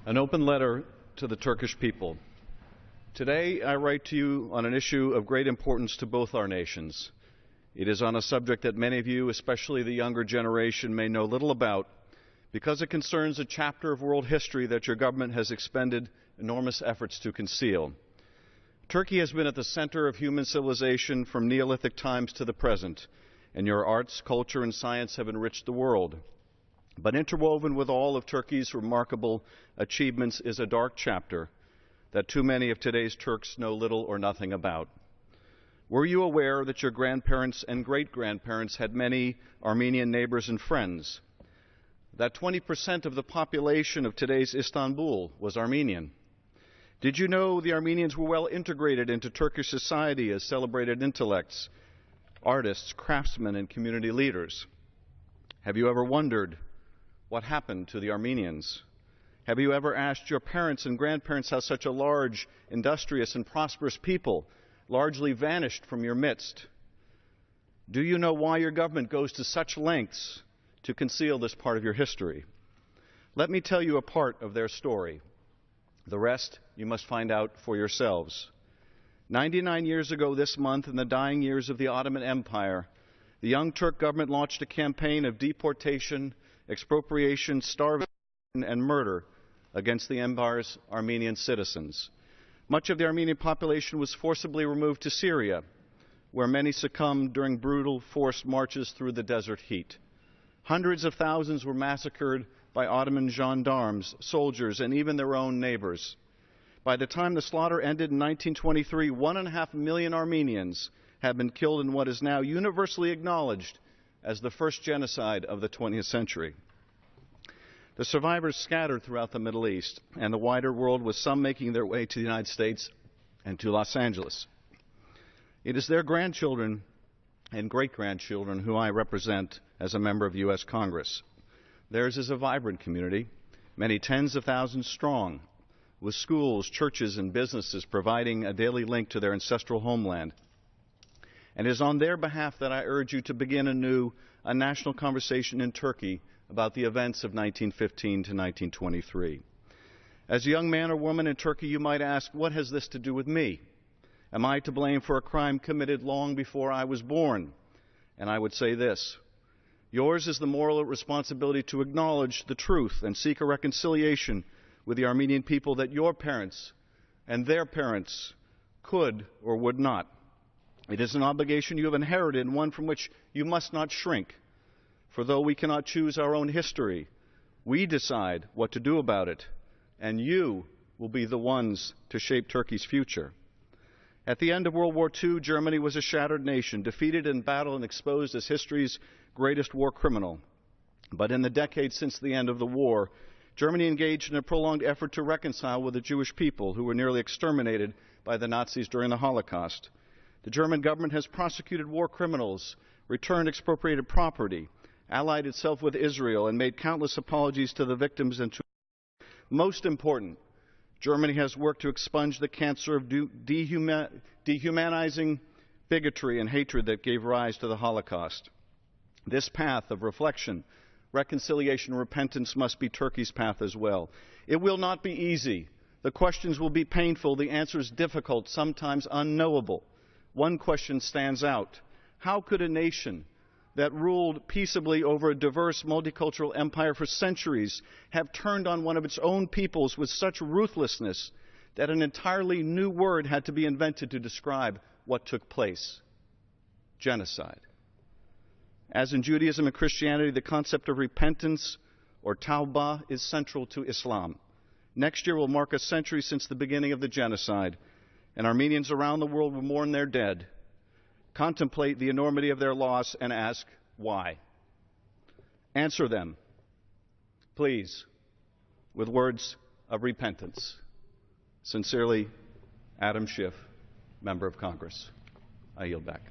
An open letter to the Turkish people. Today, I write to you on an issue of great importance to both our nations. It is on a subject that many of you, especially the younger generation, may know little about because it concerns a chapter of world history that your government has expended enormous efforts to conceal. Turkey has been at the center of human civilization from Neolithic times to the present, and your arts, culture, and science have enriched the world. But interwoven with all of Turkey's remarkable achievements is a dark chapter that too many of today's Turks know little or nothing about. Were you aware that your grandparents and great-grandparents had many Armenian neighbors and friends? That 20% of the population of today's Istanbul was Armenian? Did you know the Armenians were well integrated into Turkish society as celebrated intellects, artists, craftsmen, and community leaders? Have you ever wondered what happened to the Armenians? Have you ever asked your parents and grandparents how such a large, industrious, and prosperous people largely vanished from your midst? Do you know why your government goes to such lengths to conceal this part of your history? Let me tell you a part of their story. The rest you must find out for yourselves. 99 years ago this month, in the dying years of the Ottoman Empire, the young Turk government launched a campaign of deportation, expropriation, starvation, and murder against the empire's Armenian citizens. Much of the Armenian population was forcibly removed to Syria, where many succumbed during brutal forced marches through the desert heat. Hundreds of thousands were massacred by Ottoman gendarmes, soldiers, and even their own neighbors. By the time the slaughter ended in 1923, 1.5 million Armenians had been killed in what is now universally acknowledged as the first genocide of the 20th century. The survivors scattered throughout the Middle East and the wider world, with some making their way to the United States and to Los Angeles. It is their grandchildren and great-grandchildren who I represent as a member of the U.S. Congress. Theirs is a vibrant community, many tens of thousands strong, with schools, churches, and businesses providing a daily link to their ancestral homeland. And it is on their behalf that I urge you to begin anew a national conversation in Turkey about the events of 1915 to 1923. As a young man or woman in Turkey, you might ask, what has this to do with me? Am I to blame for a crime committed long before I was born? And I would say this: yours is the moral responsibility to acknowledge the truth and seek a reconciliation with the Armenian people that your parents and their parents could or would not. It is an obligation you have inherited, and one from which you must not shrink. For though we cannot choose our own history, we decide what to do about it, and you will be the ones to shape Turkey's future. At the end of World War II, Germany was a shattered nation, defeated in battle and exposed as history's greatest war criminal. But in the decades since the end of the war, Germany engaged in a prolonged effort to reconcile with the Jewish people who were nearly exterminated by the Nazis during the Holocaust. The German government has prosecuted war criminals, returned expropriated property, allied itself with Israel, and made countless apologies to the victims and to... Most important, Germany has worked to expunge the cancer of dehumanizing bigotry and hatred that gave rise to the Holocaust. This path of reflection, reconciliation, and repentance must be Turkey's path as well. It will not be easy. The questions will be painful, the answers difficult, sometimes unknowable. One question stands out: how could a nation that ruled peaceably over a diverse multicultural empire for centuries have turned on one of its own peoples with such ruthlessness that an entirely new word had to be invented to describe what took place? Genocide. As in Judaism and Christianity, the concept of repentance, or tawbah, is central to Islam. Next year will mark a century since the beginning of the genocide, and Armenians around the world will mourn their dead, contemplate the enormity of their loss, and ask why. Answer them, please, with words of repentance. Sincerely, Adam Schiff, Member of Congress. I yield back.